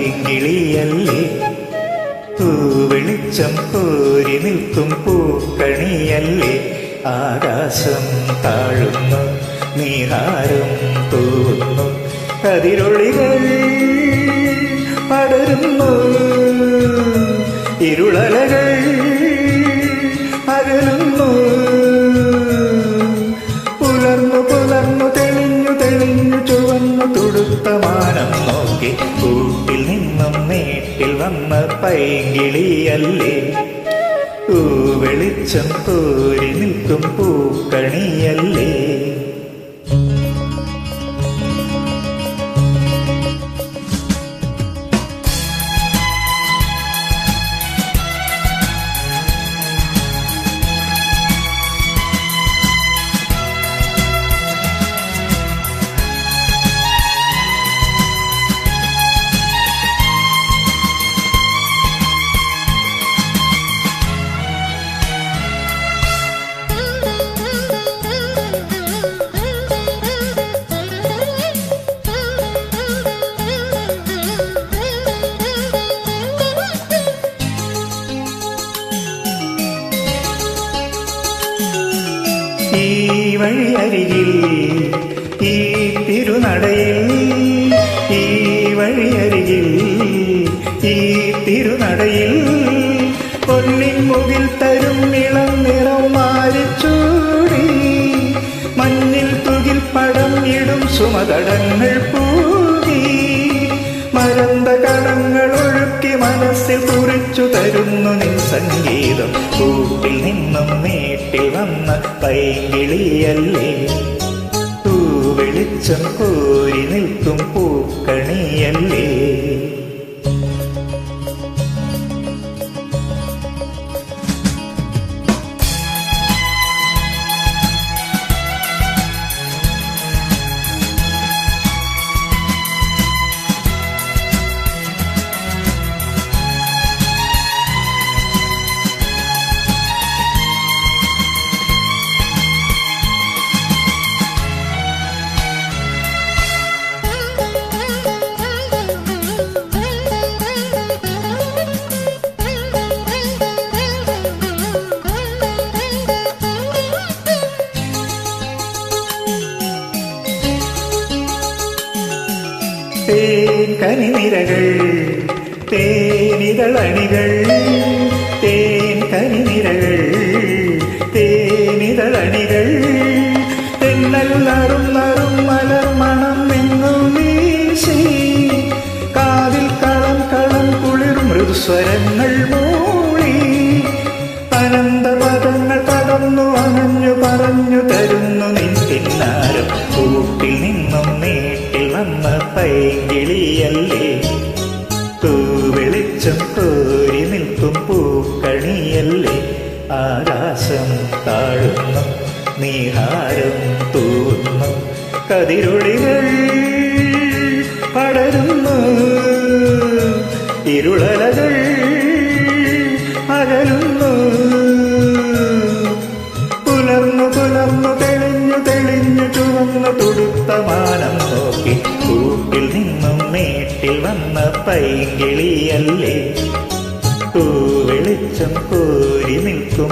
പൈങ്കിളിയല്ലേ, വെളിച്ചം കോരി നിൽക്കും പൂക്കണിയല്ലേ. ആകാശം താഴുന്നു, നീഹാരം തൂവുന്നു, കതിരൊളികൾ പടരുന്നു, ഇരുളലകൾ അകലുന്നു. പുലർന്നു പുലർന്നു തെളിഞ്ഞു തെളിഞ്ഞു ചുവന്നു തുടുത്ത മാനം നോക്കി കൂട്ടിൽ നിന്നും നേട്ടിൽ വന്ന പൈങ്കിളിയല്ലേ, വെളിച്ചം കോരി നിൽക്കും പൂക്കണിയല്ലേ. ഈ വഴിയരികിൽ ഈ തിരുനടയിൽ, ഈ വഴിയരികിൽ ഈ തിരുനടയിൽ പൊന്നിൻ മുകിൽ തരും ഇളം നിറം മാറിച്ചൂടി, മഞ്ഞിൽ തുകിൽ പടം ഇടും സുമതടങ്ങൾ പൂകി, മരന്ത കണങ്ങൾ ഒഴുക്കി മനസ്സിൽ കുറിച്ചു തരുന്നു നിൻ സംഗീതം. കൂട്ടിൽ നിന്നും നേട്ടിൽ വന്ന പൈങ്കിളിയല്ലേ, വെളിച്ചം കോരി നിൽക്കും പൂക്കണിയല്ലേ. കനിനിരകൾ തേനിതളണികൾ, തേൻ കനിനിരകൾ തേനിതളണികൾ, തെന്നൽ നറും നറും മലർ മണം എങ്ങും വീശി, കാതിൽ കളം കളം കുളിർ മൃദുസ്വരങ്ങൾ മൂളി, അനന്തപദങ്ങൾ കടന്നു അണഞ്ഞു പറഞ്ഞു തരുന്നു നിൻ കിന്നാരം. കൂട്ടിൽ നിന്നും നേട്ടിൽ വന്ന പൈങ്കിളിയല്ലേ, വെളിച്ചം കോരി നിൽക്കും പൂക്കണിയല്ലേ. ആകാശം താഴുന്നു, നീഹാരം തൂവുന്നു, കതിരൊളികൾ പടരുന്നു, ഇരുളലകൾ അകലുന്നു. പുലർന്നു പുലർന്നു തെളിഞ്ഞു തെളിഞ്ഞു ചുവന്നു തുടുത്ത മാനം നോക്കി കൂട്ടിൽ നിന്നും നേട്ടിൽ വന്ന പൈങ്കിളിയല്ലേ, വെളിച്ചം കോരി നിൽക്കും